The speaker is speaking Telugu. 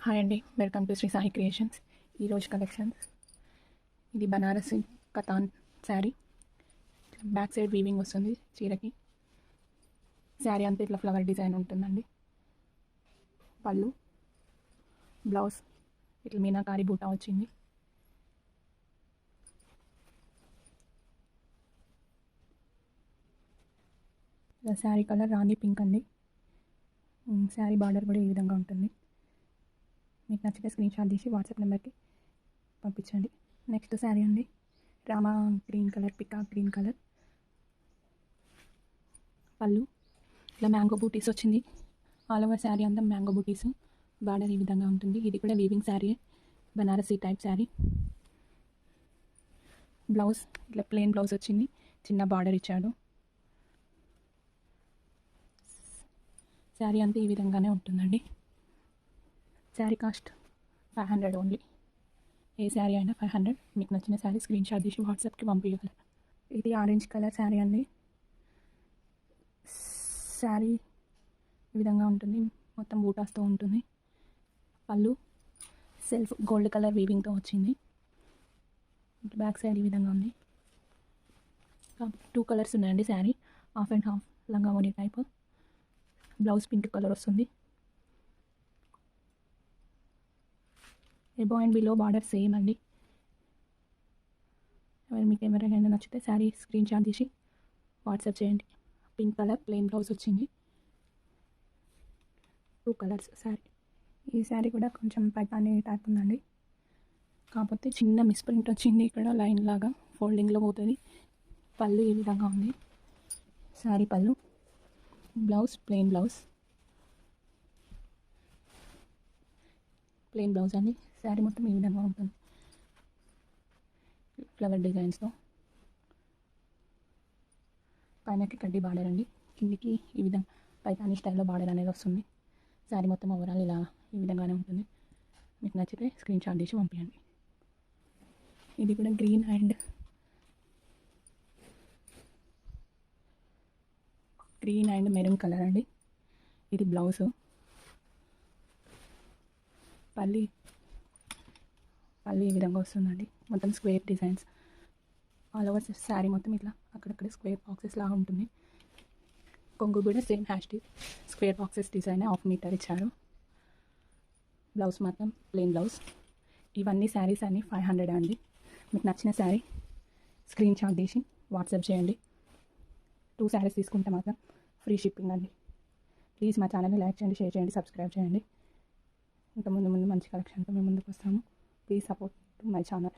హాయ్ అండి, welcome to Shri Sai creations. ఈరోజు కలెక్షన్స్ ఇది Banarasi Katan sari. Back side weaving వస్తుంది చీరకి. శారీ అంతా ఇట్లా ఫ్లవర్ డిజైన్ ఉంటుందండి. పళ్ళు, బ్లౌజ్ ఇట్లా మీనాకారి బూటా వచ్చింది. శారీ కలర్ రాణి పింక్ అండి. శారీ బార్డర్ కూడా ఈ విధంగా ఉంటుంది. మీకు నచ్చితే స్క్రీన్ షాట్ తీసి వాట్సాప్ నెంబర్కి పంపించండి. నెక్స్ట్ శారీ అండి, Rama green colour, peacock green colour. పళ్ళు ఇట్లా మ్యాంగో బూటీస్ వచ్చింది. ఆల్ ఓవర్ శారీ అంతా మ్యాంగో బూటీస్. బార్డర్ ఈ విధంగా ఉంటుంది. ఇది కూడా weaving sari, Banarasi type sari. Blouse ఇట్లా ప్లెయిన్ బ్లౌజ్ వచ్చింది, చిన్న బార్డర్ ఇచ్చాడు. శారీ అంతా ఈ విధంగానే ఉంటుందండి. Sari cost 500 only. ఏ శారీ అయినా 500. మీకు నచ్చిన శారీ స్క్రీన్ షాట్ తీసి వాట్సాప్కి పంపించగలరు. ఇది ఆరెంజ్ కలర్ శారీ అండి. శారీ ఈ విధంగా ఉంటుంది, మొత్తం బూటాస్తో ఉంటుంది. పళ్ళు సెల్ఫ్ గోల్డ్ కలర్ వీవింగ్తో వచ్చింది. బ్యాక్ సైడ్ ఈ విధంగా ఉంది. 2 కలర్స్ ఉన్నాయండి శారీ, హాఫ్ అండ్ హాఫ్ లంగా ఓని టైప్. బ్లౌజ్ పింక్ కలర్ వస్తుంది. Above and below border same అండి. మీకు ఎవరికైనా నచ్చితే శారీ స్క్రీన్ షాట్ తీసి వాట్సాప్ చేయండి. పింక్ కలర్ ప్లెయిన్ బ్లౌజ్ వచ్చింది. 2 కలర్స్ శారీ. ఈ శారీ కూడా కొంచెం పైతాని టైప్ ఉందండి, కాకపోతే చిన్న మిస్ప్రింట్ వచ్చింది ఇక్కడ, లైన్ లాగా ఫోల్డింగ్లో పోతుంది. పళ్ళు ఈ విధంగా ఉంది. శారీ పళ్ళు, బ్లౌజ్ ప్లెయిన్ బ్లౌజ్ అండి. శారీ మొత్తం ఈ విధంగా ఉంటుంది, ఫ్లవర్ డిజైన్స్తో. పైనకి కడ్డీ బార్డర్ అండి, కిందికి ఈ విధంగా పైతాని స్టైల్లో బార్డర్ అనేది వస్తుంది. శారీ మొత్తం ఓవరాల్ ఇలా ఈ విధంగానే ఉంటుంది. మీకు నచ్చితే స్క్రీన్ షాట్ తీసి పంపించండి. ఇది కూడా గ్రీన్ అండ్ మెరూన్ కలర్ అండి. ఇది బ్లౌజు. పళ్ళు ఈ విధంగా వస్తుందండి, మొత్తం square designs. All over sari మొత్తం ఇట్లా అక్కడక్కడ స్క్వేర్ బాక్సెస్ లాగా ఉంటుంది. కొంగు కూడా same square boxes design 1/2 metre ఇచ్చారు. బ్లౌజ్ మాత్రం ప్లెయిన్ బ్లౌజ్. ఇవన్నీ శారీస్ అన్నీ 500 అండి. మీకు నచ్చిన శారీ స్క్రీన్ షాట్ తీసి వాట్సాప్ చేయండి. 2 శారీస్ తీసుకుంటే మాత్రం ఫ్రీ షిప్పింగ్ అండి. ప్లీజ్ మా ఛానల్ని లైక్ చేయండి, షేర్ చేయండి, సబ్స్క్రైబ్ చేయండి. ఇంకా ముందు మంచి కలెక్షన్తో మేము ముందుకు వస్తాము. Please support to my channel.